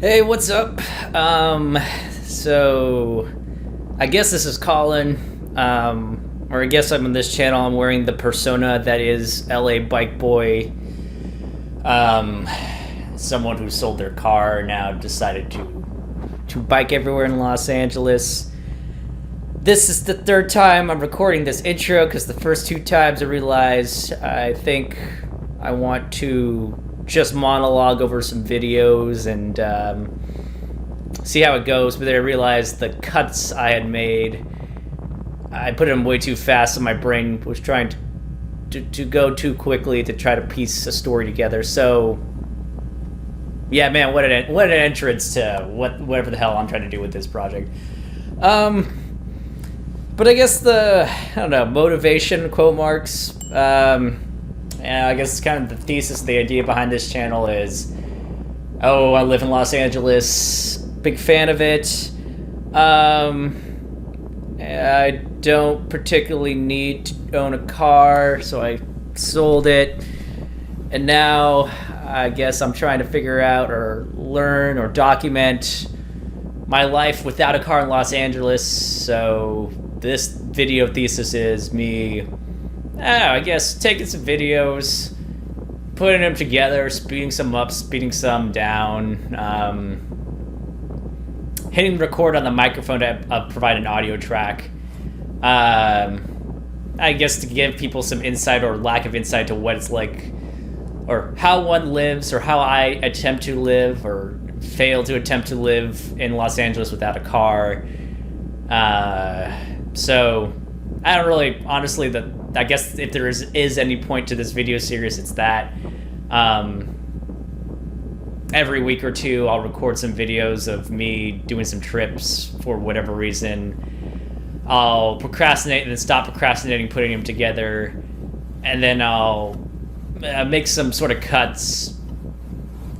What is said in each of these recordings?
Hey, what's up? So I guess this is Colin. Or I guess I'm on this channel. I'm wearing the persona that is LA Bike Boy. Someone who sold their car now decided to bike everywhere in Los Angeles. This is the third time I'm recording this intro because the first two times I realized I think I want to just monologue over some videos and see how it goes, but then I realized the cuts I had made, I put them way too fast, so my brain was trying to go too quickly to try to piece a story together. So yeah, man, what an entrance to whatever the hell I'm trying to do with this project. But I guess motivation, quote marks, I guess kind of the thesis, the idea behind this channel is, I live in Los Angeles, big fan of it. I don't particularly need to own a car, so I sold it. And now I guess I'm trying to figure out or learn or document my life without a car in Los Angeles. So this video thesis is me, I guess, taking some videos, putting them together, speeding some up, speeding some down, hitting record on the microphone to provide an audio track. I guess to give people some insight or lack of insight to what it's like, or how one lives, or how I attempt to live or fail to attempt to live in Los Angeles without a car. So I don't really, honestly, I guess if there is any point to this video series, it's that. Every week or two, I'll record some videos of me doing some trips for whatever reason. I'll procrastinate and then stop procrastinating, putting them together, and then I'll make some sort of cuts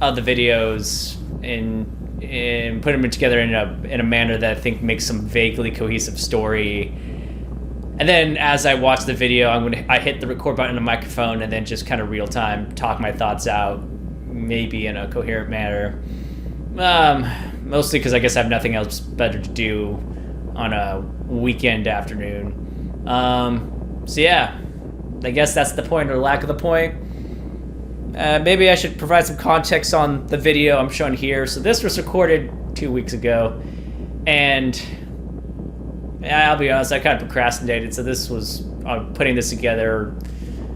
of the videos and put them together in a manner that I think makes some vaguely cohesive story. And then as I watch the video, I hit the record button on the microphone and then just kind of real time talk my thoughts out, maybe in a coherent manner. Mostly because I guess I have nothing else better to do on a weekend afternoon. So yeah, I guess that's the point or lack of the point. Maybe I should provide some context on the video I'm showing here. So this was recorded 2 weeks ago, and I'll be honest, I kind of procrastinated. So this was putting this together,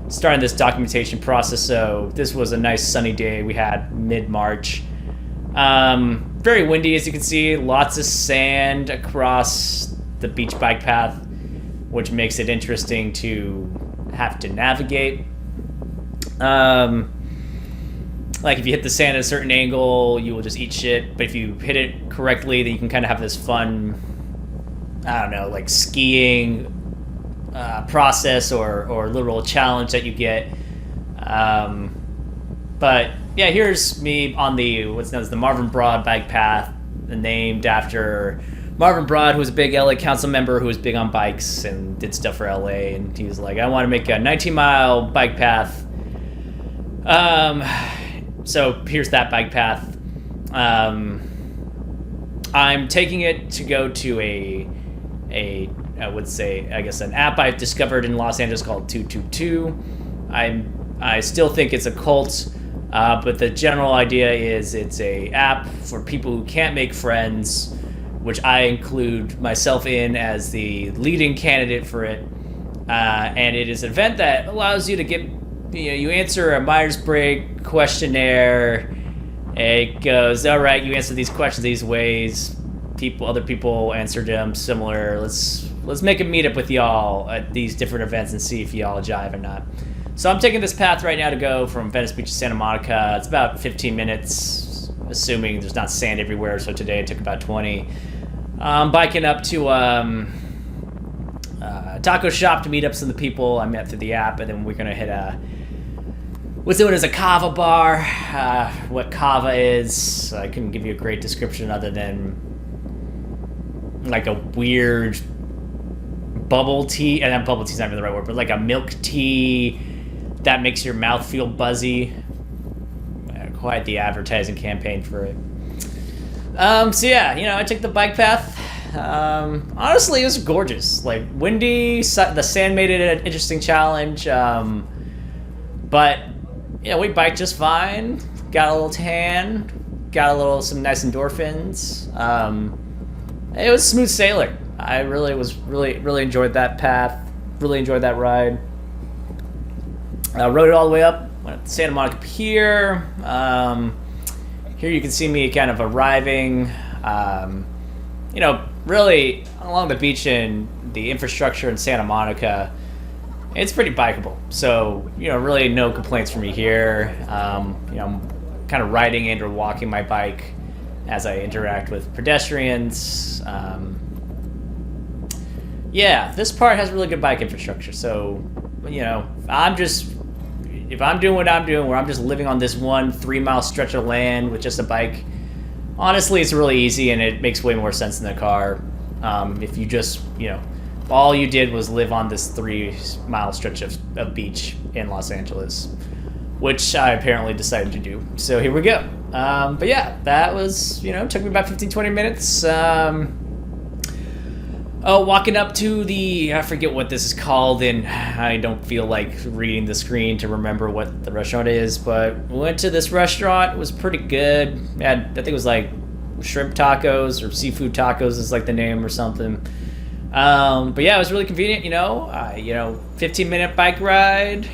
starting this documentation process. So this was a nice sunny day we had mid-March. Very windy, as you can see. Lots of sand across the beach bike path, which makes it interesting to have to navigate. Like if you hit the sand at a certain angle, you will just eat shit. But if you hit it correctly, then you can kind of have this fun, I don't know, like skiing process or literal challenge that you get. But yeah, here's me on the what's known as the Marvin Broad bike path, named after Marvin Broad, who was a big LA council member who was big on bikes and did stuff for LA. And he was like, I want to make a 19-mile bike path. So here's that bike path. I'm taking it to go to I would say, I guess, an app I've discovered in Los Angeles called 222. I still think it's a cult, but the general idea is it's a app for people who can't make friends, which I include myself in as the leading candidate for it. And it is an event that allows you to get, you answer a Myers-Briggs questionnaire. It goes, all right, you answer these questions these ways. Other people answered them similar. Let's make a meetup with y'all at these different events and see if y'all jive or not. So I'm taking this path right now to go from Venice Beach to Santa Monica. It's about 15 minutes, assuming there's not sand everywhere. So today it took about 20. I'm biking up to taco shop to meet up some of the people I met through the app, and then we're gonna hit what's known as a kava bar. What kava is, I couldn't give you a great description other than like a weird bubble tea, and bubble tea's not even the right word, but like a milk tea that makes your mouth feel buzzy. Quite the advertising campaign for it. So yeah, I took the bike path. Honestly, it was gorgeous. Like windy, the sand made it an interesting challenge. But we biked just fine. Got a little tan. Got some nice endorphins. It was smooth sailing. I really enjoyed that path. Really enjoyed that ride. Rode it all the way up. Went up to Santa Monica Pier. Here you can see me kind of arriving. Really along the beach and the infrastructure in Santa Monica, it's pretty bikeable. So, really no complaints for me here. I'm kind of riding and or walking my bike as I interact with pedestrians. This part has really good bike infrastructure. So, if I'm doing what I'm doing, where I'm just living on this 3-mile stretch of land with just a bike, honestly, it's really easy and it makes way more sense in the car. If you just, all you did was live on this 3-mile stretch of beach in Los Angeles, which I apparently decided to do. So here we go. But yeah, that was, took me about 15-20 minutes. Walking up to I forget what this is called, and I don't feel like reading the screen to remember what the restaurant is, but we went to this restaurant. It was pretty good. I think it was like shrimp tacos or seafood tacos is like the name or something. But yeah, it was really convenient, 15-minute bike ride.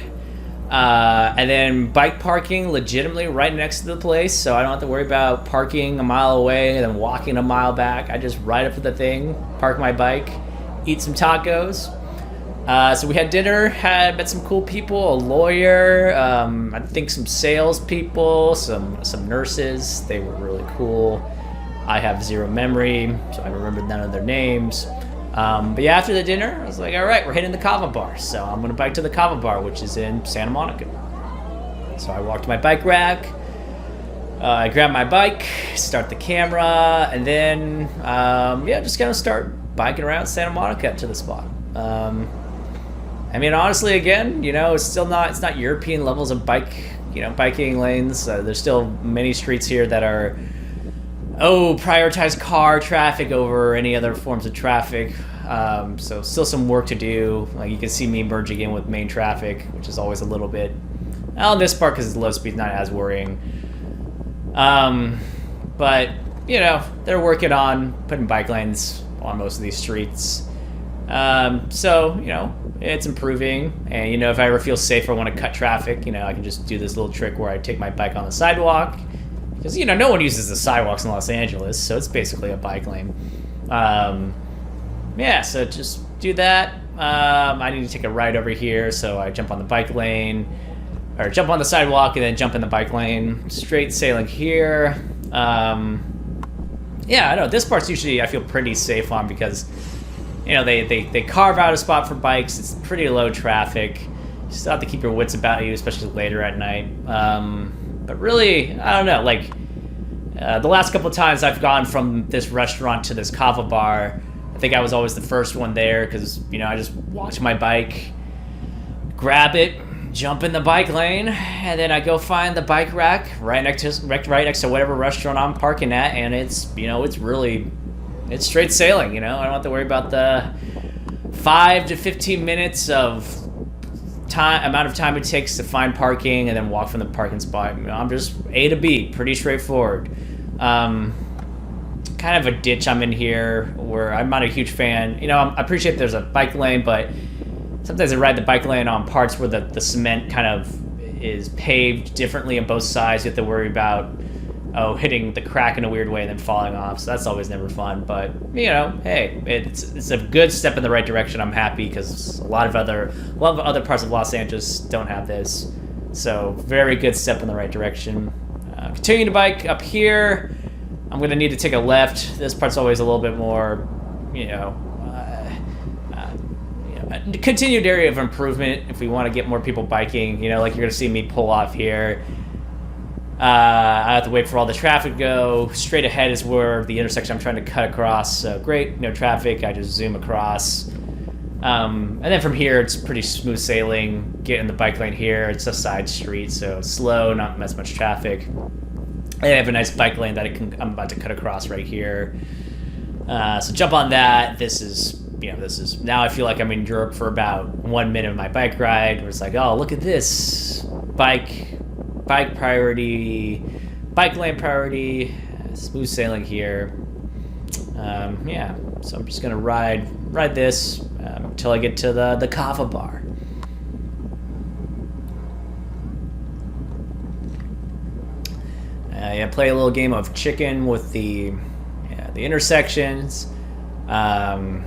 And then bike parking legitimately right next to the place, so I don't have to worry about parking a mile away and then walking a mile back. I just ride up to the thing, park my bike, eat some tacos. So we had dinner, met some cool people, a lawyer, I think some sales people, some nurses. They were really cool. I have zero memory, so I remembered none of their names. But yeah, after the dinner, I was like, all right, we're hitting the Kava Bar. So I'm going to bike to the Kava Bar, which is in Santa Monica. So I walked to my bike rack. I grabbed my bike, start the camera, and then, just kind of start biking around Santa Monica to the spot. Honestly, again, it's not European levels of biking lanes. There's still many streets here that are prioritize car traffic over any other forms of traffic. So still some work to do. Like you can see me merging in with main traffic, which is always a little bit. On this part, because it's low speed, not as worrying. But they're working on putting bike lanes on most of these streets. So it's improving. And if I ever feel safe or want to cut traffic, I can just do this little trick where I take my bike on the sidewalk. Because, no one uses the sidewalks in Los Angeles, so it's basically a bike lane. So just do that. I need to take a ride over here, so I jump on the bike lane, or jump on the sidewalk and then jump in the bike lane. Straight sailing here. I know, this part's usually I feel pretty safe on because, they carve out a spot for bikes. It's pretty low traffic. You still have to keep your wits about you, especially later at night. But really, I don't know, the last couple of times I've gone from this restaurant to this Kava Bar, I think I was always the first one there because, I just walk my bike, grab it, jump in the bike lane, and then I go find the bike rack right next to whatever restaurant I'm parking at, and it's straight sailing, I don't have to worry about the 5 to 15 minutes of amount of time it takes to find parking and then walk from the parking spot. I'm just A to B, pretty straightforward. Kind of a ditch I'm in here where I'm not a huge fan. I appreciate there's a bike lane, but sometimes I ride the bike lane on parts where the cement kind of is paved differently on both sides. You have to worry about hitting the crack in a weird way and then falling off, so that's always never fun. But hey, it's a good step in the right direction. I'm happy because a lot of other parts of Los Angeles don't have this, so very good step in the right direction. Continuing to bike up here, I'm gonna need to take a left. This part's always a little bit more continued area of improvement if we want to get more people biking. Like you're gonna see me pull off here. I have to wait for all the traffic to go. Straight ahead is where the intersection I'm trying to cut across. So great, no traffic. I just zoom across. And then from here, it's pretty smooth sailing. Get in the bike lane here. It's a side street, so slow, not as much traffic. I have a nice bike lane that I'm about to cut across right here. So jump on that. This is now I feel like I'm in Europe for about 1 minute of my bike ride, where it's like, oh, look at this bike priority, bike lane priority, smooth sailing here. Yeah, so I'm just gonna ride this until I get to the kava bar. Yeah, play a little game of chicken with the intersections. I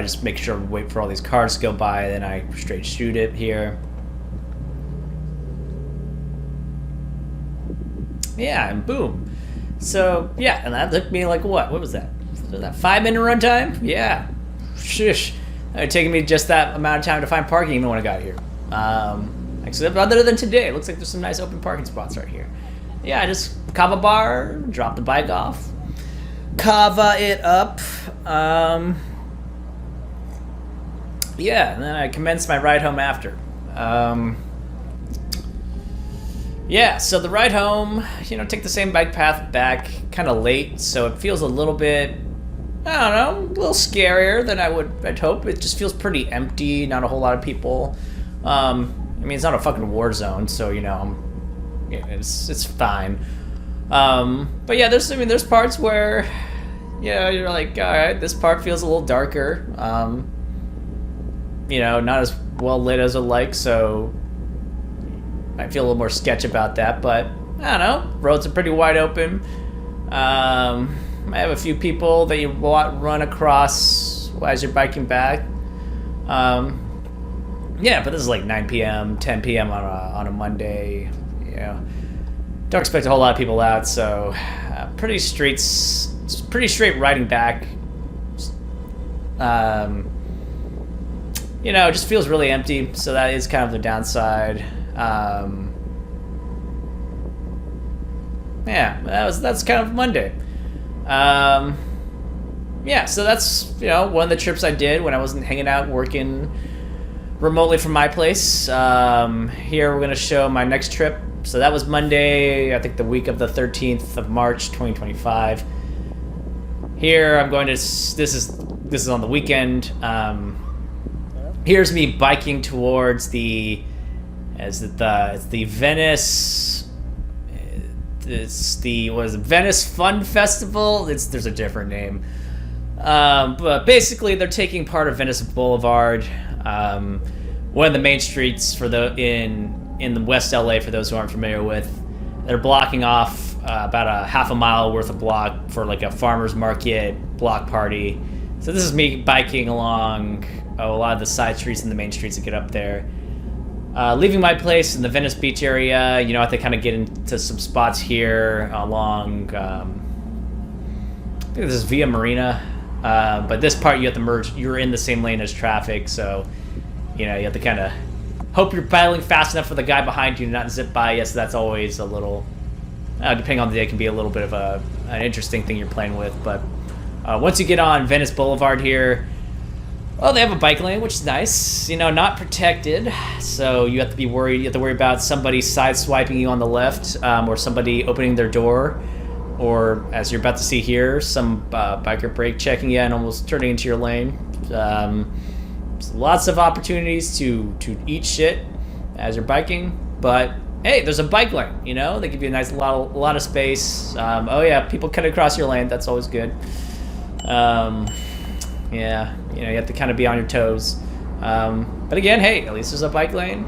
just make sure to wait for all these cars to go by, then I straight shoot it here. Yeah, and boom. So, yeah, and that took me like what? What was that? Was that 5-minute run time? Yeah. Shush. It was taking me just that amount of time to find parking even when I got here. Except other than today, it looks like there's some nice open parking spots right here. Yeah, I just kava bar, drop the bike off, kava it up. Yeah, and then I commenced my ride home after. Yeah, so the ride home, take the same bike path back, kind of late, so it feels a little bit, I don't know, a little scarier than I'd hope. It just feels pretty empty, not a whole lot of people. It's not a fucking war zone, so, it's fine. But yeah, there's parts where, you're like, all right, this part feels a little darker. Not as well lit as I'd like, so I feel a little more sketch about that, but I don't know. Roads are pretty wide open. I have a few people that you run across as you're biking back. Yeah, but this is like 9 p.m., 10 p.m. on a Monday. Don't expect a whole lot of people out, so pretty straight riding back. It just feels really empty, so that is kind of the downside. Yeah, that's kind of Monday. Yeah, so that's one of the trips I did when I wasn't hanging out working remotely from my place. Here we're gonna show my next trip. So that was Monday, I think the week of the 13th of March, 2025. Here I'm going to. This is on the weekend. Here's me biking towards the Venice. It's the Venice Fun Festival. There's a different name, but basically they're taking part of Venice Boulevard, one of the main streets in the West LA. For those who aren't familiar with, they're blocking off about a half a mile worth of block for like a farmers market block party. So this is me biking along a lot of the side streets and the main streets to get up there. Leaving my place in the Venice Beach area, I have to kind of get into some spots here along, I think this is Via Marina, but this part you have to merge, you're in the same lane as traffic, so, you have to kind of hope you're pedaling fast enough for the guy behind you to not zip by you, so that's always a little, depending on the day, it can be a little bit of an interesting thing you're playing with, but once you get on Venice Boulevard here, well, they have a bike lane, which is nice. Not protected, so you have to worry about somebody sideswiping you on the left, or somebody opening their door, or as you're about to see here, some biker brake checking you and almost turning into your lane. Lots of opportunities to eat shit as you're biking, but hey, there's a bike lane. They give you a nice lot of space. Oh yeah, people cut across your lane. That's always good. Yeah, you have to kind of be on your toes. But again, hey, at least there's a bike lane.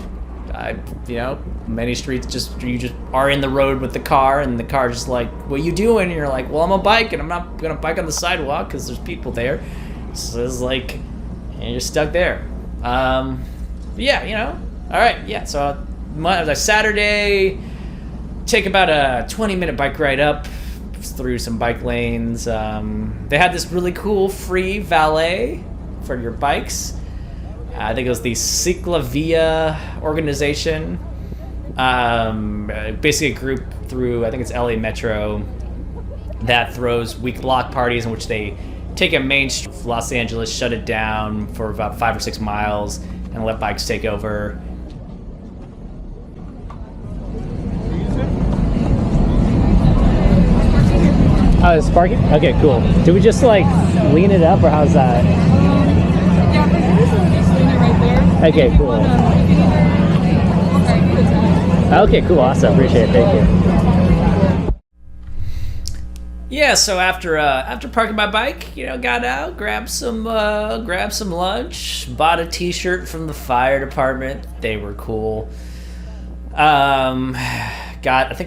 Many streets you just are in the road with the car, and the car's just like, what you doing? And you're like, well, I'm a bike, and I'm not gonna bike on the sidewalk because there's people there. So it's like, and you're stuck there. Yeah, all right, yeah. So Saturday, take about a 20-minute bike ride up through some bike lanes. They had this really cool free valet for your bikes. I think it was the Ciclavia organization. Basically a group through, I think it's LA Metro, that throws week block parties in which they take a main street of Los Angeles, shut it down for about 5 or 6 miles, and let bikes take over. Oh, it's parking? Okay, cool. Do we just like lean it up or how's that? Yeah, for sure, just lean it right there. Okay, cool. Okay, cool, awesome. Appreciate it, thank you. Yeah, so after parking my bike, got out, grabbed some lunch, bought a T-shirt from the fire department. They were cool. I got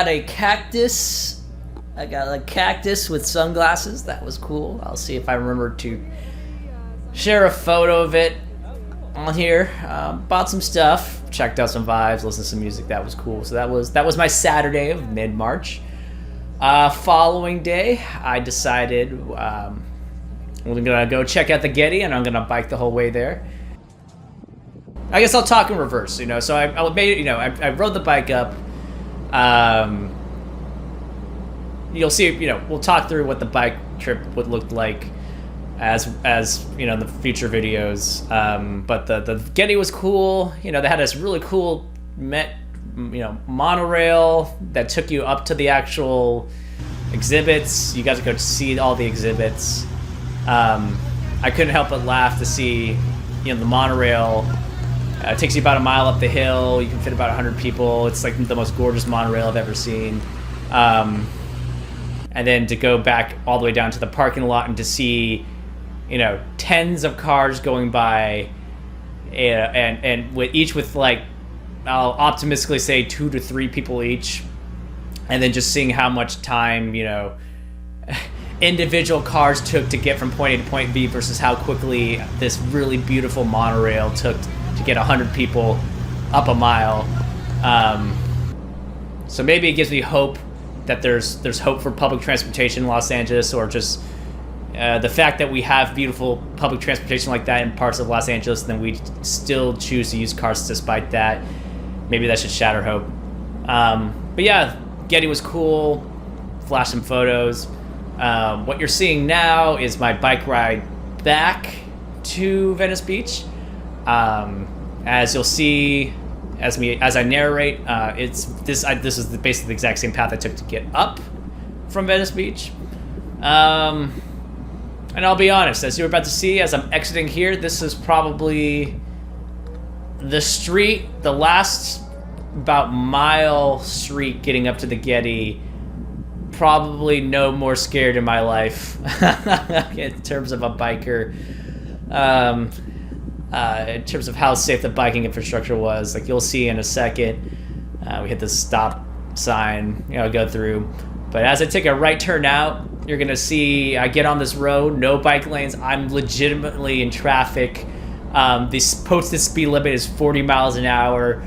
a cactus. I got a cactus with sunglasses. That was cool. I'll see if I remember to share a photo of it on here. Bought some stuff, checked out some vibes, listened to some music. That was cool. So that was my Saturday of mid-March. Following day, I decided I'm gonna go check out the Getty, and I'm gonna bike the whole way there. I guess I'll talk in reverse. So I made I rode the bike up. You'll see, we'll talk through what the bike trip would look like as in the future videos. But the Getty was cool. They had this really cool monorail that took you up to the actual exhibits. You got to go see all the exhibits. I couldn't help but laugh to see, the monorail. It takes you about a mile up the hill. You can fit about 100 people. It's like the most gorgeous monorail I've ever seen. And then to go back all the way down to the parking lot and to see, tens of cars going by, and with like, I'll optimistically say 2 to 3 people each, and then just seeing how much time, individual cars took to get from point A to point B versus how quickly this really beautiful monorail took to get 100 people up a mile. So maybe it gives me hope that there's hope for public transportation in Los Angeles, or just the fact that we have beautiful public transportation like that in parts of Los Angeles, and then we still choose to use cars despite that. Maybe that should shatter hope. But yeah, Getty was cool. Flash some photos. What you're seeing now is my bike ride back to Venice Beach. As you'll see, as I narrate, this is basically the exact same path I took to get up from Venice Beach. And I'll be honest, as you're about to see, as I'm exiting here, this is probably the last about mile street getting up to the Getty. Probably no more scared in my life in terms of a biker. In terms of how safe the biking infrastructure was. Like you'll see in a second, we hit the stop sign, go through. But as I take a right turn out, you're gonna see I get on this road, no bike lanes. I'm legitimately in traffic. This posted speed limit is 40 miles an hour,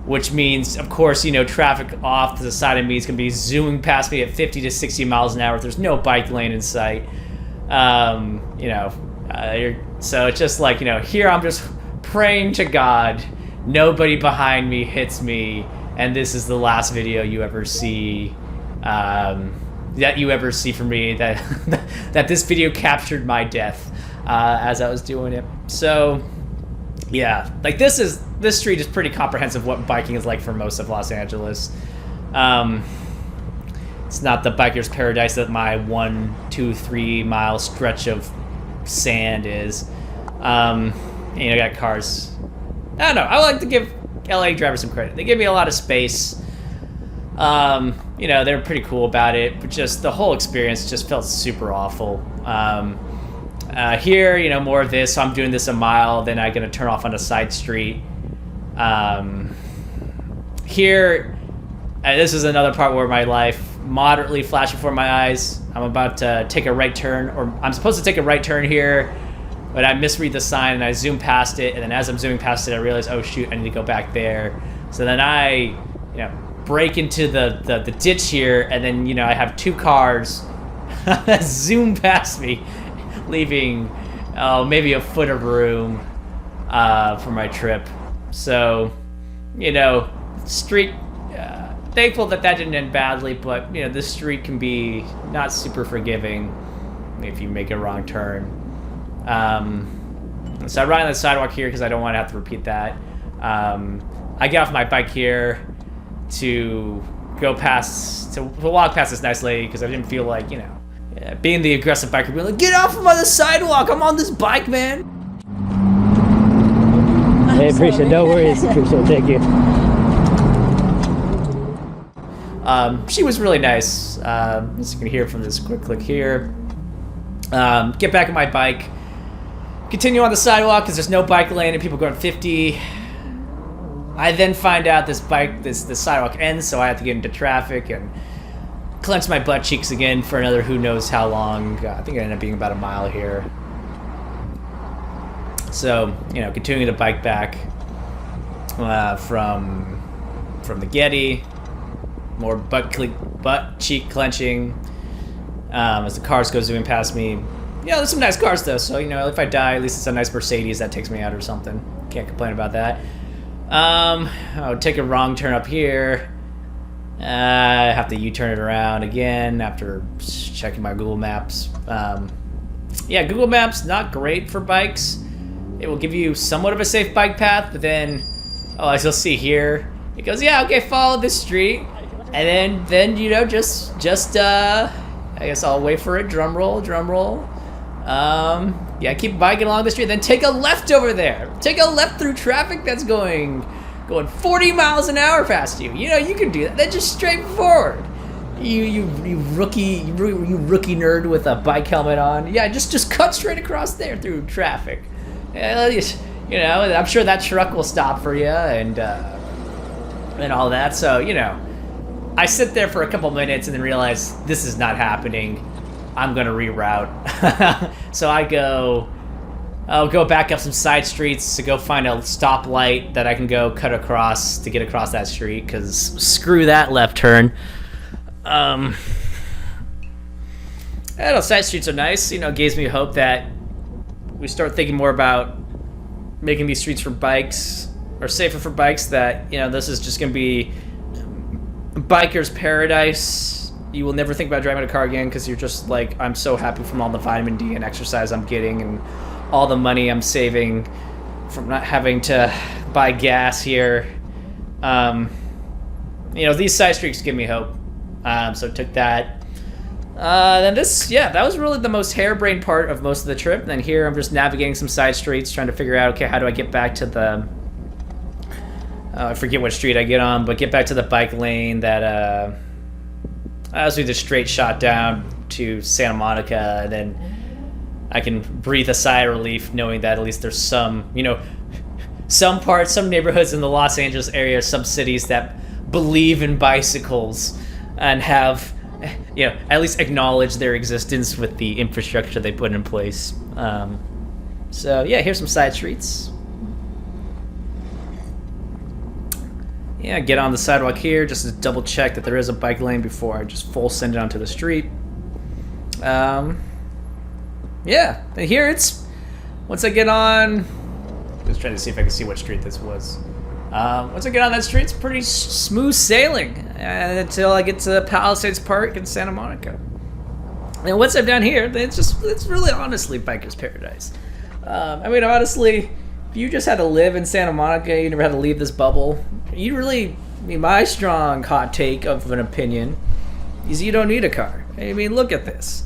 which means, of course, traffic off to the side of me is gonna be zooming past me at 50 to 60 miles an hour. There's no bike lane in sight. So it's just like, here I'm just praying to God, nobody behind me hits me, and this is the last video you ever see, that you ever see from me, that this video captured my death as I was doing it. So yeah, like this street is pretty comprehensive what biking is like for most of Los Angeles. It's not the biker's paradise that my 1, 2, 3 mile stretch of sand is. Got cars. I don't know. I like to give LA drivers some credit. They give me a lot of space. They're pretty cool about it, but just the whole experience just felt super awful. Here, more of this. So I'm doing this a mile, then I'm gonna turn off on a side street. Here, this is another part where my life moderately flashed before my eyes. I'm about to take a right turn, or I'm supposed to take a right turn here, but I misread the sign and I zoom past it, and then as I'm zooming past it, I realize, oh shoot, I need to go back there. So then I, break into the ditch here, and then, I have 2 cars zoom past me, leaving maybe a foot of room for my trip. So, street, thankful that didn't end badly, but this street can be not super forgiving if you make a wrong turn. So I ride on the sidewalk here because I don't want to have to repeat that. I get off my bike here to go past, to walk past this nice lady because I didn't feel like, being the aggressive biker, being like, get off from on the sidewalk, I'm on this bike, man. Hey, appreciate it. No worries. Appreciate it. Thank you. She was really nice. As you can hear from this quick click here. Get back on my bike. Continue on the sidewalk because there's no bike lane and people going 50. I then find out this sidewalk ends, so I have to get into traffic and clench my butt cheeks again for another who knows how long. I think it ended up being about a mile here. So, continuing to bike back from the Getty, more butt cheek clenching as the cars go zooming past me. There's some nice cars though, so if I die, at least it's a nice Mercedes that takes me out or something. Can't complain about that. I'll take a wrong turn up here. I have to U-turn it around again after checking my Google Maps. Google Maps, not great for bikes. It will give you somewhat of a safe bike path, but then, as you'll see here, it goes, follow this street. And then just I guess I'll wait for it. Drum roll. Keep biking along the street, then take a left over there. Take a left through traffic that's going 40 miles an hour past you. You can do that. Then just straight forward. You rookie nerd with a bike helmet on. Just cut straight across there through traffic. I'm sure that truck will stop for you and all that. So, I sit there for a couple minutes and then realize this is not happening. I'm going to reroute. So I'll go back up some side streets to go find a stoplight that I can go cut across to get across that street, because screw that left turn. I don't know, side streets are nice. It gives me hope that we start thinking more about making these streets for bikes, or safer for bikes, that, this is just going to be biker's paradise. You will never think about driving a car again because you're just like, I'm so happy from all the vitamin D and exercise I'm getting and all the money I'm saving from not having to buy gas here. These side streets give me hope. So took that. Then that was really the most harebrained part of most of the trip. Then here I'm just navigating some side streets, trying to figure out, okay, how do I get back to the... I forget what street I get on, but get back to the bike lane that... I was just straight shot down to Santa Monica, and then I can breathe a sigh of relief knowing that at least there's some neighborhoods in the Los Angeles area, some cities that believe in bicycles and have, at least acknowledge their existence with the infrastructure they put in place. Here's some side streets. Get on the sidewalk here just to double check that there is a bike lane before I just full send it onto the street. And here it's, once I get on, just trying to see if I can see what street this was. Once I get on that street, it's pretty smooth sailing until I get to Palisades Park in Santa Monica. And once I'm down here, it's really honestly biker's paradise. Honestly, if you just had to live in Santa Monica, you never had to leave this bubble, my strong hot take of an opinion is you don't need a car. Look at this.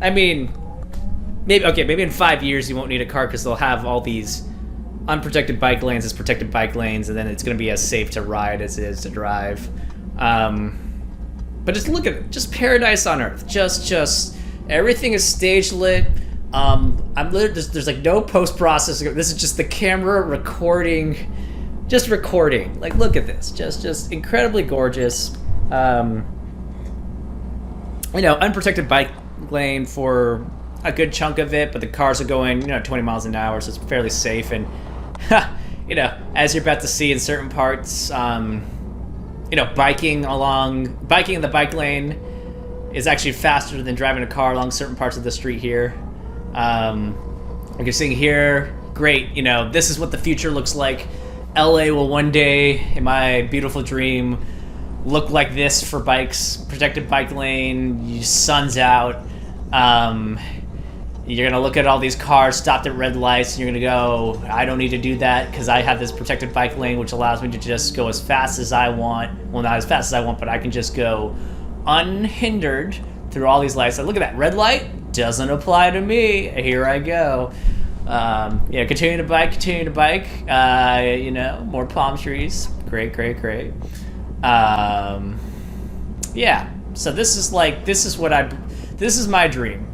Maybe in 5 years you won't need a car because they'll have all these unprotected bike lanes as protected bike lanes, and then it's going to be as safe to ride as it is to drive. But just look at it, just paradise on earth. Just everything is stage lit. There's like no post processing. This is just the camera recording. Like, look at this, just incredibly gorgeous. Unprotected bike lane for a good chunk of it, but the cars are going 20 miles an hour, so it's fairly safe. And as you're about to see in certain parts, biking in the bike lane is actually faster than driving a car along certain parts of the street here. Like you're seeing here, great, this is what the future looks like. LA will one day, in my beautiful dream, look like this for bikes. Protected bike lane, sun's out. You're gonna look at all these cars stopped at red lights, and you're gonna go, I don't need to do that because I have this protected bike lane, which allows me to just go as fast as I want. Well, not as fast as I want, but I can just go unhindered through all these lights. Like, look at that red light, doesn't apply to me. Here I go. Yeah, continue to bike. You know, more palm trees. Great. Yeah. So this is my dream.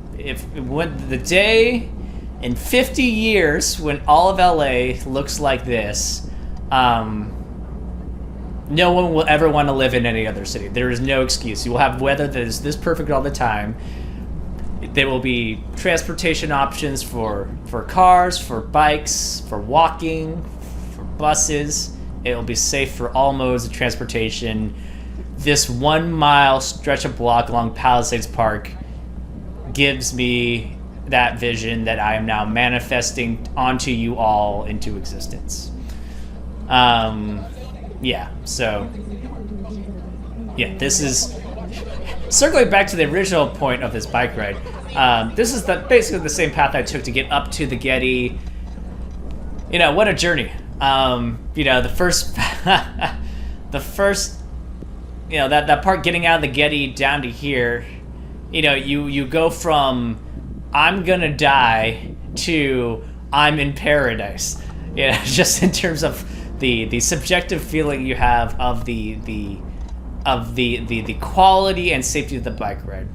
When the day in 50 years when all of LA looks like this, no one will ever want to live in any other city. There is no excuse. You will have weather that is this perfect all the time. There will be transportation options for cars, for bikes, for walking, for buses. It will be safe for all modes of transportation. This 1 mile stretch of block along Palisades Park gives me that vision that I am now manifesting onto you all into existence. Yeah, so yeah, this is circling back to the original point of this bike ride. This is basically the same path I took to get up to the Getty. You know, what a journey. You know, the first you know, that part getting out of the Getty down to here, you know, you go from I'm gonna die to I'm in paradise. You know, just in terms of the subjective feeling you have of the quality and safety of the bike ride.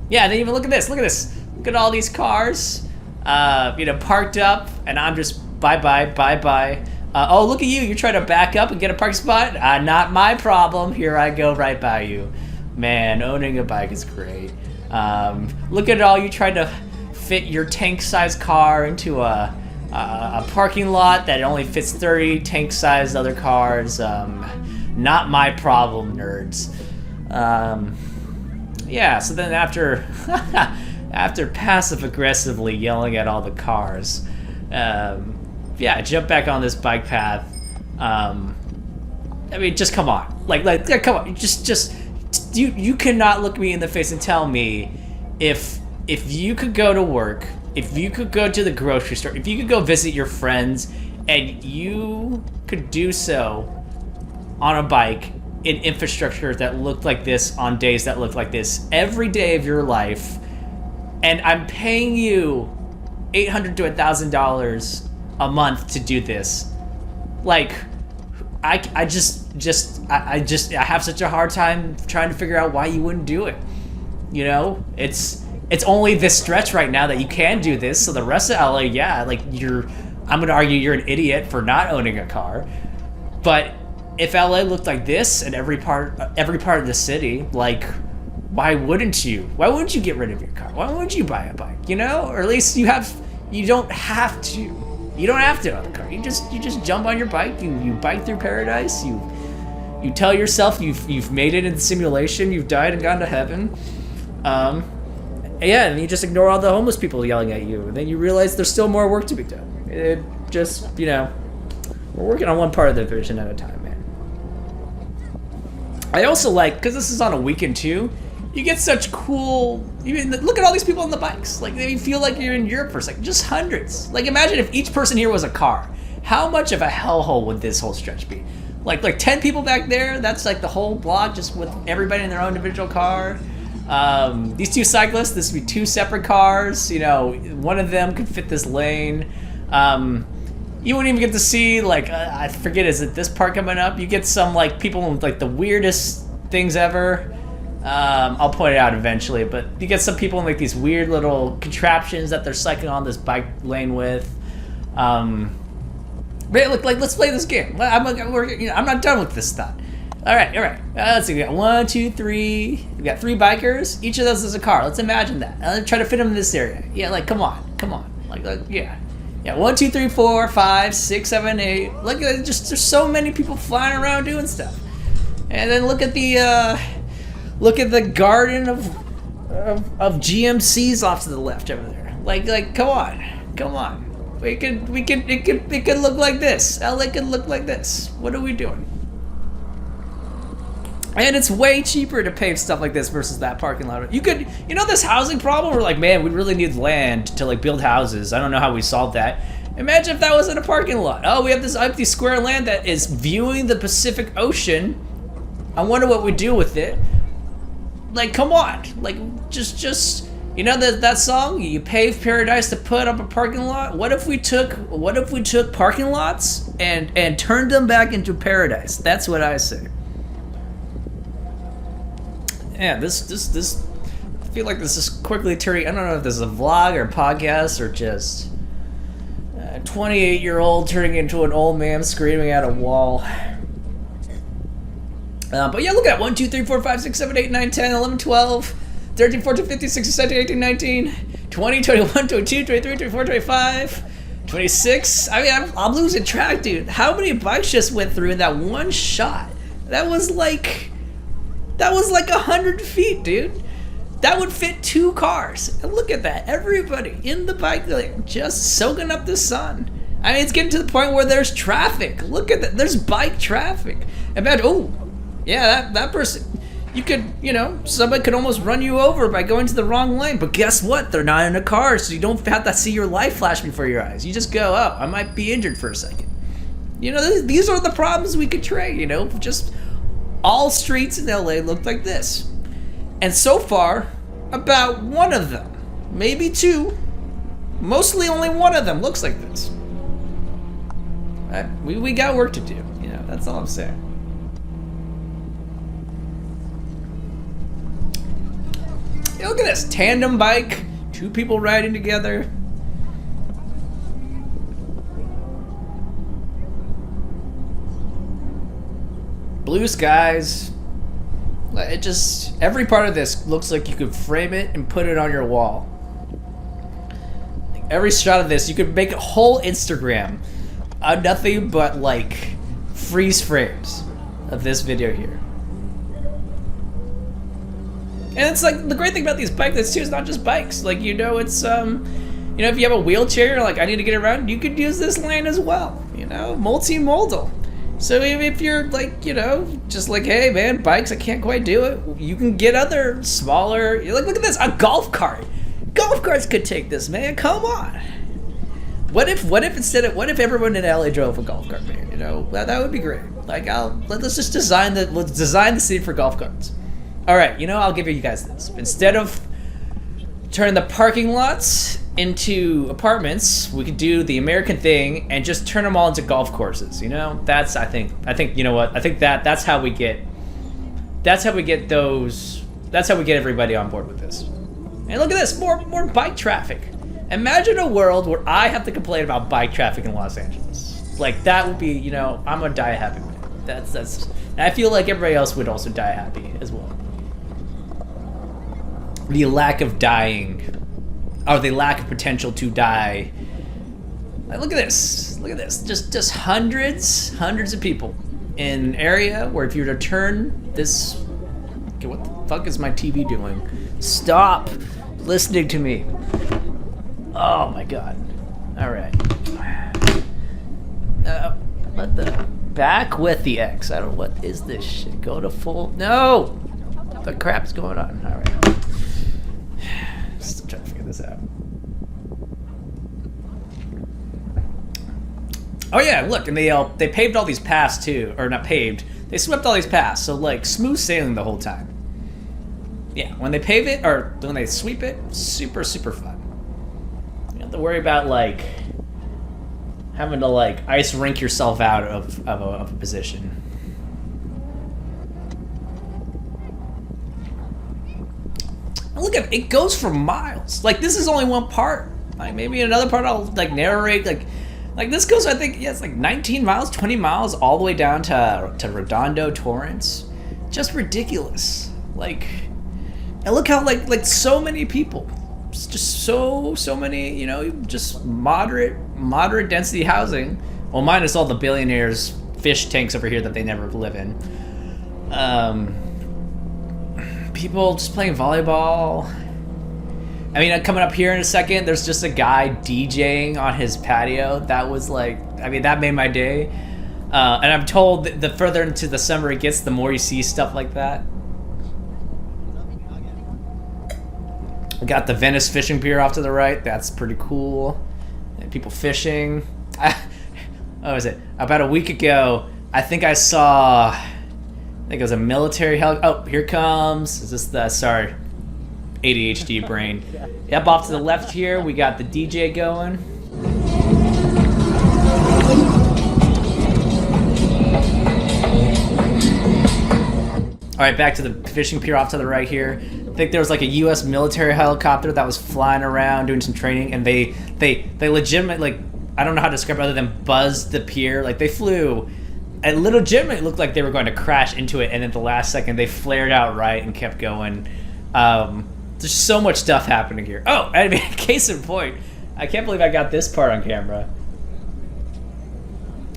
Yeah, and then even look at this. Look at all these cars, you know, parked up, and I'm just bye. Oh, look at you. You're trying to back up and get a parking spot? Not my problem. Here I go right by you. Man, owning a bike is great. Look at all you trying to fit your tank-sized car into a parking lot that only fits 30 tank-sized other cars. Not my problem, nerds. Yeah, so then after passive-aggressively yelling at all the cars, yeah, I jump back on this bike path. I mean, just come on. Like, come on. Just you cannot look me in the face and tell me if you could go to work, if you could go to the grocery store, if you could go visit your friends, and you could do so on a bike in infrastructure that looked like this on days that looked like this every day of your life, and I'm paying you $800 to $1,000 a month to do this. Like, I have such a hard time trying to figure out why you wouldn't do it. You know, it's only this stretch right now that you can do this. So the rest of LA, yeah, like I'm gonna argue you're an idiot for not owning a car. But if LA looked like this in every part of the city, like, why wouldn't you? Why wouldn't you get rid of your car? Why wouldn't you buy a bike? You know, or at least you don't have to. You don't have to own a car. You just jump on your bike. You bike through paradise. You tell yourself you've made it in the simulation. You've died and gone to heaven. Yeah, and you just ignore all the homeless people yelling at you. And then you realize there's still more work to be done. It just, you know, we're working on one part of the vision at a time, man. I also like, because this is on a weekend too, you get such cool, look at all these people on the bikes. Like, they feel like you're in Europe for a second. Just hundreds. Like, imagine if each person here was a car. How much of a hellhole would this whole stretch be? Like 10 people back there, that's like the whole block just with everybody in their own individual car. These two cyclists, this would be two separate cars. You know, one of them could fit this lane. You wouldn't even get to see, like, I forget, is it this part coming up? You get some, like, people with, like, the weirdest things ever. I'll point it out eventually, but you get some people in, like, these weird little contraptions that they're cycling on this bike lane with. But look, like, let's play this game. I'm not done with this thought. All right. Let's see. We got 1, 2, 3. We got 3 bikers. Each of those is a car. Let's imagine that. Let's try to fit them in this area. Yeah, like, come on. Like, yeah. 1, 2, 3, 4, 5, 6, 7, 8. Look at just there's so many people flying around doing stuff. And then look at the garden of GMCs off to the left over there. Like come on. It could look like this. LA could look like this. What are we doing? And it's way cheaper to pave stuff like this versus that parking lot. You could, this housing problem, we're like, man, we really need land to like build houses. I don't know how we solved that. Imagine if that was in a parking lot. Oh, we have this empty square of land that is viewing the Pacific Ocean. I wonder what we do with it. Like, come on. Like, just that song, you pave paradise to put up a parking lot? What if we took parking lots and turned them back into paradise? That's what I say. Yeah, this I feel like this is quickly turning, I don't know if this is a vlog or a podcast or just a 28-year-old turning into an old man screaming at a wall. But yeah, look at 1, 2, 3, 4, 5, 6, 7, 8, 9, 10, 11, 12, 13, 14, 15, 16, 17, 18, 19, 20, 21, 22, 23, 24, 25, 26. I mean, I'm losing track, dude. How many bikes just went through in that one shot? That was like 100 feet, dude. That would fit 2 cars. And look at that. Everybody in the bike lane just soaking up the sun. I mean, it's getting to the point where there's traffic. Look at that. There's bike traffic. Imagine, oh, yeah, that person, you could, somebody could almost run you over by going to the wrong lane. But guess what? They're not in a car, so you don't have to see your life flash before your eyes. You just go, oh, I might be injured for a second. These are the problems we could trade, just all streets in LA look like this. And so far, about one of them, maybe 2, mostly only one of them looks like this. We got work to do, that's all I'm saying. Look at this, tandem bike, 2 people riding together. Blue skies. It just, every part of this looks like you could frame it and put it on your wall. Every shot of this, you could make a whole Instagram out of nothing but like freeze frames of this video here. And it's like, the great thing about these bikes too, is not just bikes. Like, it's, if you have a wheelchair, you're like, I need to get around, you could use this lane as well, multimodal. So if you're like, just like, hey man, bikes, I can't quite do it, you can get other smaller, look at this, a golf cart. Golf carts could take this, man, come on. What if everyone in LA drove a golf cart, man, that would be great. Like, let's just design the city for golf carts. All right, I'll give you guys this. Instead of turning the parking lots into apartments, we could do the American thing and just turn them all into golf courses. That's I think that's how we get everybody on board with this. And look at this, more bike traffic. Imagine a world where I have to complain about bike traffic in Los Angeles. Like, that would be, I'm gonna die happy man. That's and I feel like everybody else would also die happy as well. The lack of dying, or the lack of potential to die. Like, look at this. Just hundreds of people in an area where if you were to turn this, okay, what the fuck is my TV doing? Stop listening to me. Oh my god. All right. What the back with the X? I don't know, what is this shit? Go to full. No. What the crap's going on? All right. Still trying to figure this out. Oh yeah, look, and they paved all these paths too, or not paved. They swept all these paths, so like smooth sailing the whole time. Yeah, when they pave it or when they sweep it, super fun. You don't have to worry about like having to like ice rink yourself out of a position. Look at it, it goes for miles. Like, this is only one part. Like, maybe another part I'll like narrate. Like this goes, I think, yeah, it's like 19 miles, 20 miles all the way down to Redondo, Torrance. Just ridiculous. Like, and look how like so many people, just so many, just moderate density housing. Well, minus all the billionaires' fish tanks over here that they never live in. People just playing volleyball. I mean, coming up here in a second, there's just a guy DJing on his patio. That was like, I mean, that made my day. And I'm told that the further into the summer it gets, the more you see stuff like that. We got the Venice fishing pier off to the right. That's pretty cool. And people fishing. What was it? About a week ago, I think I saw... I think it was a military oh, here comes... Is this the... Sorry. ADHD brain. Yep, off to the left here, we got the DJ going. Alright, back to the fishing pier off to the right here. I think there was like a U.S. military helicopter that was flying around doing some training, and they legitimately, like, I don't know how to describe it other than buzzed the pier. Like, they flew, and legitimately looked like they were going to crash into it, and at the last second they flared out right and kept going. There's so much stuff happening here. Oh, I mean, case in point, I can't believe I got this part on camera.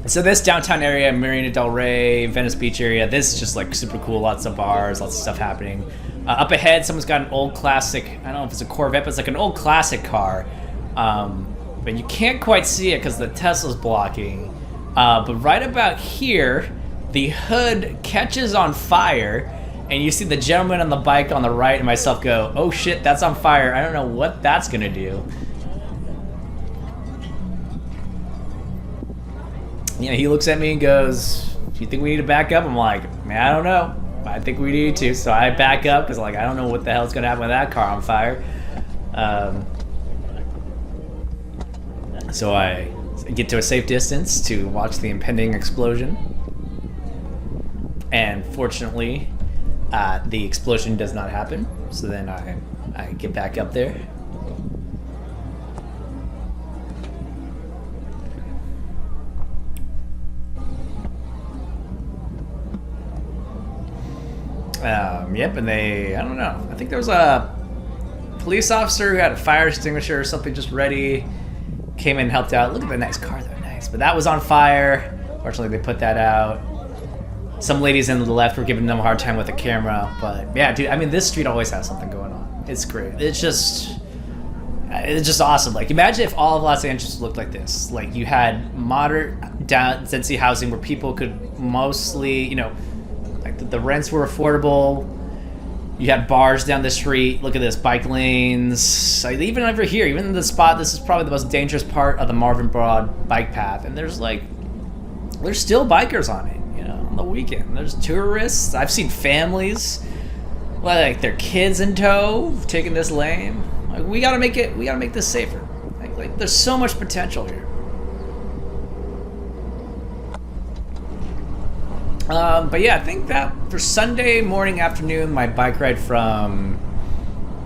So this downtown area, Marina del Rey, Venice Beach area, this is just like super cool. Lots of bars, lots of stuff happening. Up ahead, someone's got an old classic, I don't know if it's a Corvette, but it's like an old classic car. But you can't quite see it because the Tesla's blocking. But right about here, the hood catches on fire, and you see the gentleman on the bike on the right and myself go, oh shit, that's on fire. I don't know what that's gonna do. You know, he looks at me and goes, do you think we need to back up? I'm like, man, I don't know. I think we need to. So I back up because, like, I don't know what the hell's going to happen with that car on fire. So I get to a safe distance to watch the impending explosion. And fortunately, the explosion does not happen. So then I get back up there. Yep, and I don't know. I think there was a police officer who had a fire extinguisher or something just ready. Came in and helped out. Look at the nice car, though, nice. But that was on fire. Fortunately, they put that out. Some ladies on the left were giving them a hard time with the camera. But yeah, dude, I mean, this street always has something going on. It's great. It's just awesome. Like, imagine if all of Los Angeles looked like this. Like, you had moderate density housing where people could mostly, you know, like the rents were affordable. You had bars down the street. Look at this, bike lanes. Like, even over here, even in the spot, this is probably the most dangerous part of the Marvin Broad bike path. And there's still bikers on it, you know, on the weekend. There's tourists. I've seen families, like their kids in tow, taking this lane. Like, we gotta make this safer. Like there's so much potential here. But yeah, I think that for Sunday morning, afternoon, my bike ride from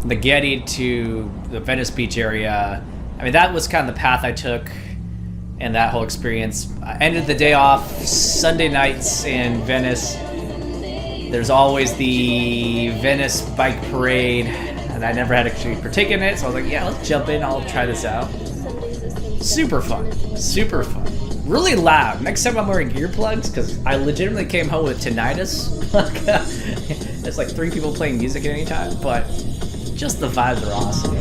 the Getty to the Venice Beach area, I mean, that was kind of the path I took and that whole experience. I ended the day off Sunday nights in Venice. There's always the Venice Bike Parade, and I never had actually partaken in it, so I was like, yeah, let's jump in, I'll try this out. Super fun, super fun. Really loud. Next time I'm wearing earplugs, because I legitimately came home with tinnitus. There's like 3 people playing music at any time, but just the vibes are awesome. I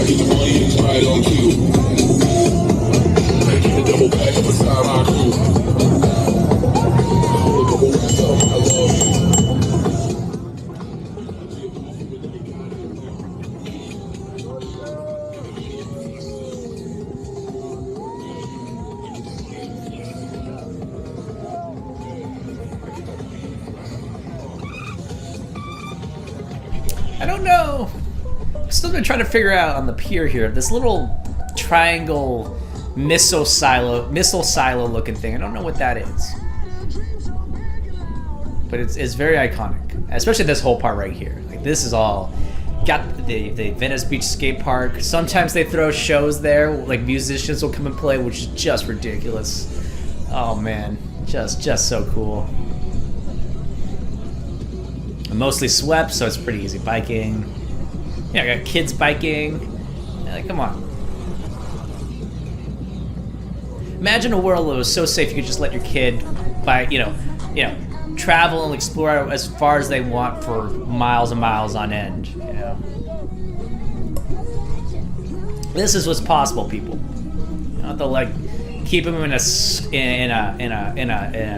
get the money and try it on cue. I keep the double back up beside my crew. I love you. I don't know. I'm still been trying to figure out on the pier here, this little triangle missile silo looking thing. I don't know what that is. But it's very iconic. Especially this whole part right here. Like, this is all got the Venice Beach skate park. Sometimes they throw shows there, like musicians will come and play, which is just ridiculous. Oh man, just so cool. I'm mostly swept, so it's pretty easy biking. Yeah, I got kids biking. Like, come on. Imagine a world that was so safe you could just let your kid travel and explore as far as they want for miles and miles on end. You know, this is what's possible, people. You don't have to like keep them in a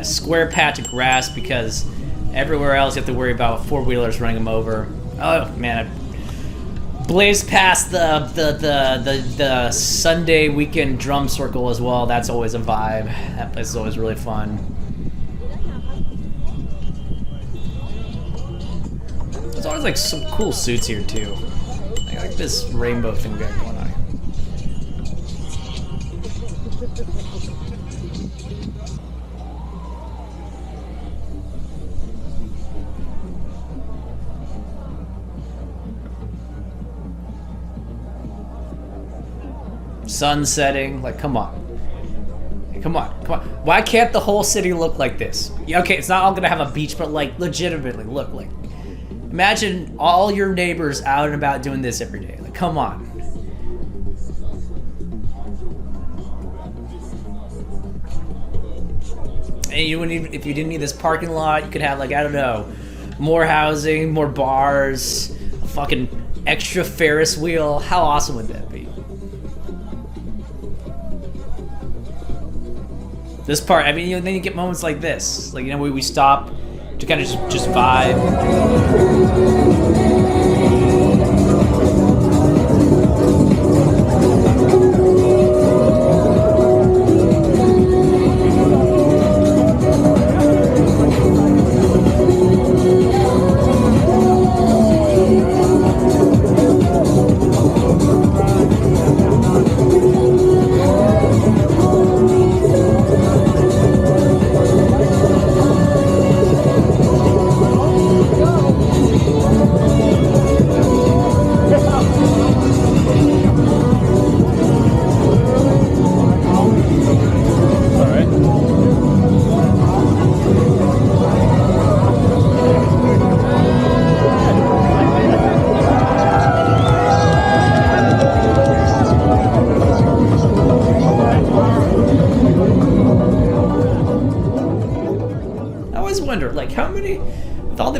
square patch of grass because everywhere else you have to worry about four-wheelers running them over. Oh man, I blazed past the Sunday weekend drum circle as well. That's always a vibe. That place is always really fun. There's always like some cool suits here too. I like this rainbow thing we got going on here. Sun setting, like come on. Come on. Why can't the whole city look like this? Yeah, okay, it's not all gonna have a beach, but like legitimately, look, like imagine all your neighbors out and about doing this every day. Like, come on. And you wouldn't even, if you didn't need this parking lot, you could have like, I don't know, more housing, more bars, a fucking extra Ferris wheel. How awesome would that be? This part, I mean, you know, then you get moments like this. Like, you know, we stop to kind of just vibe.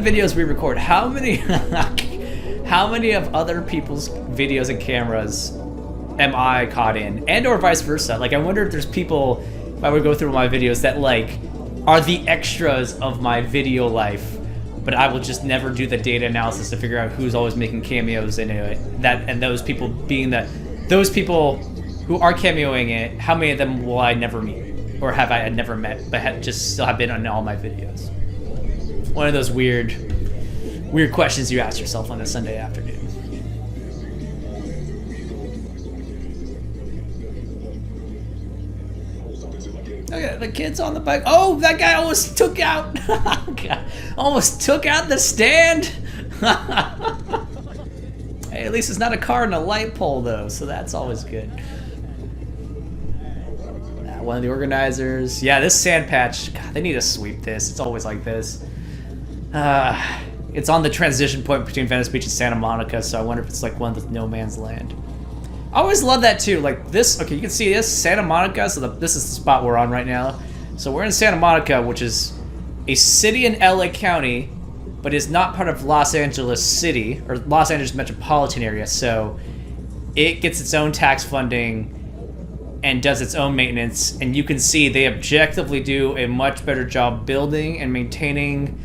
Videos we record, how many of other people's videos and cameras am I caught in, and or vice versa? Like, I wonder if there's people, if I would go through my videos, that like are the extras of my video life, but I will just never do the data analysis to figure out who's always making cameos in it, that, and those people being those people who are cameoing it, how many of them will I never meet, or have I never met but just still have been on all my videos? One of those weird questions you ask yourself on a Sunday afternoon. Okay, the kid's on the bike. Oh, that guy almost took out. Almost took out the stand. Hey, at least it's not a car and a light pole though, so that's always good. One of the organizers. Yeah, this sand patch. God, they need to sweep this. It's always like this. It's on the transition point between Venice Beach and Santa Monica, so I wonder if it's like one with no man's land. I always love that too. Like this, okay, you can see this, Santa Monica, so this is the spot we're on right now. So we're in Santa Monica, which is a city in LA County, but is not part of Los Angeles City, or Los Angeles metropolitan area, so it gets its own tax funding and does its own maintenance, and you can see they objectively do a much better job building and maintaining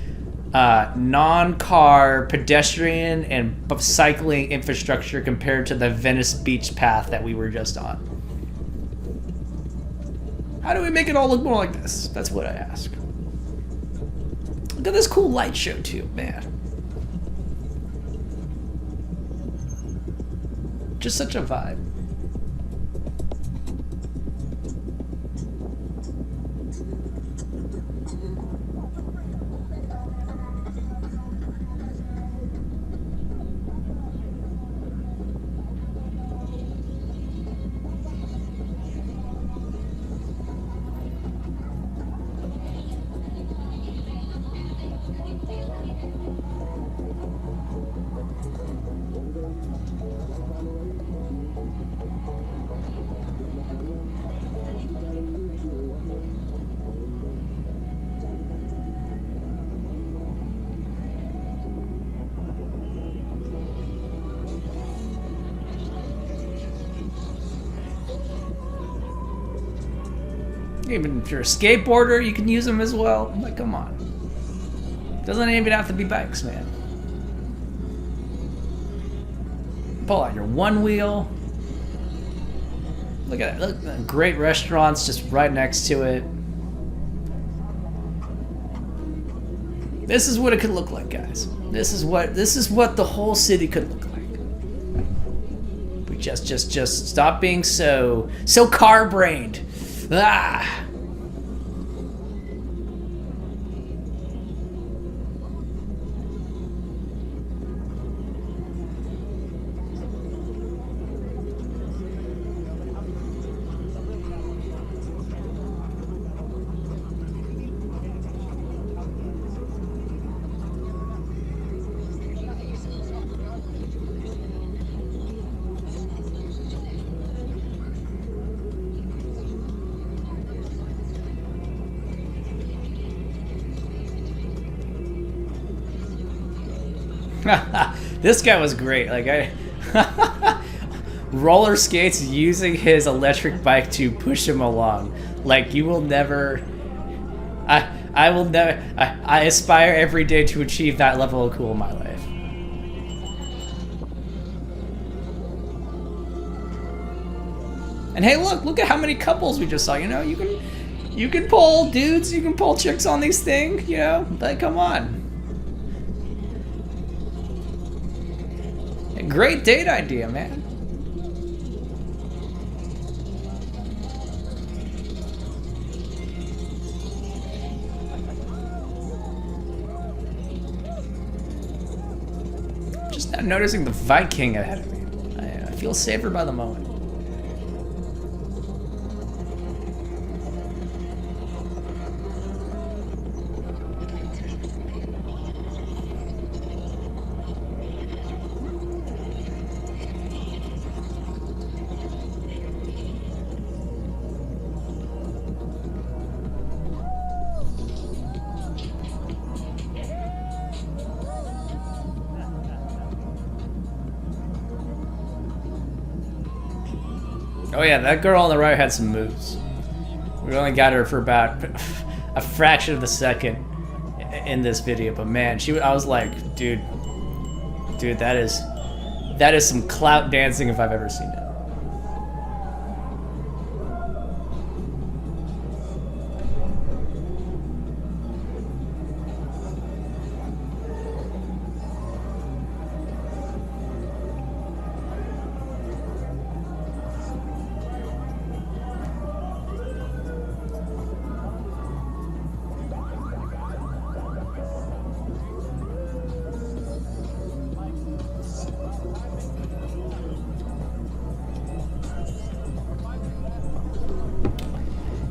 non-car pedestrian and cycling infrastructure compared to the Venice Beach path that we were just on. How do we make it all look more like this? That's what I ask. Look at this cool light show too, man. Just such a vibe. Even if you're a skateboarder, you can use them as well. Like, come on. Doesn't even have to be bikes, man. Pull out your one wheel. Look at that. Look, great restaurants just right next to it. This is what it could look like, guys. This is what the whole city could look like. We just stop being so car-brained. Ah. This guy was great. Like roller skates using his electric bike to push him along. Like you will never. I will never. I aspire every day to achieve that level of cool in my life. And hey, look at how many couples we just saw. You know, you can pull dudes, you can pull chicks on these things. You know, like come on. Great date idea, man. Just now noticing the Viking ahead of me. I feel safer by the moment. Oh yeah, that girl on the right had some moves. We only got her for about a fraction of a second in this video, but man, I was like, dude, that is some clout dancing if I've ever seen it.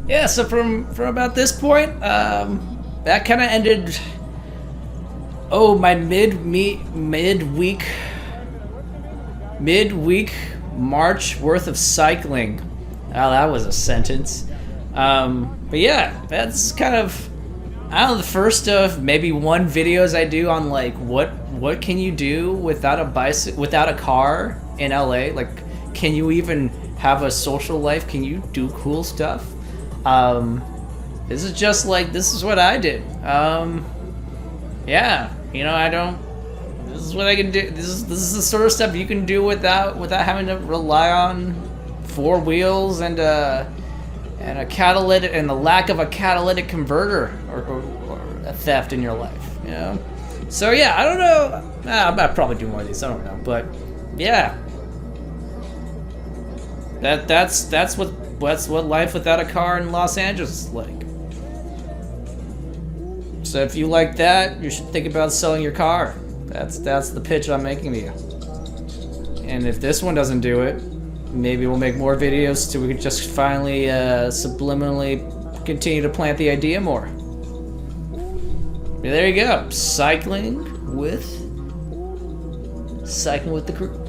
Yeah, so from about this point, that kind of ended. Oh, my midweek March worth of cycling. Oh, that was a sentence. But yeah, that's kind of, I don't know, the first of maybe one videos I do on like what can you do without a car in LA? Like, can you even have a social life? Can you do cool stuff? This is just like, this is what I did. Yeah, you know, this is what I can do. This is the sort of stuff you can do without having to rely on four wheels and a catalytic, and the lack of a catalytic converter or a theft in your life, you know? So yeah, I don't know. I'll probably do more of these, I don't know, but yeah. That's what life without a car in Los Angeles is like. So if you like that, you should think about selling your car. That's the pitch I'm making to you. And if this one doesn't do it, maybe we'll make more videos so we can just finally subliminally continue to plant the idea more. But there you go. Cycling with the crew.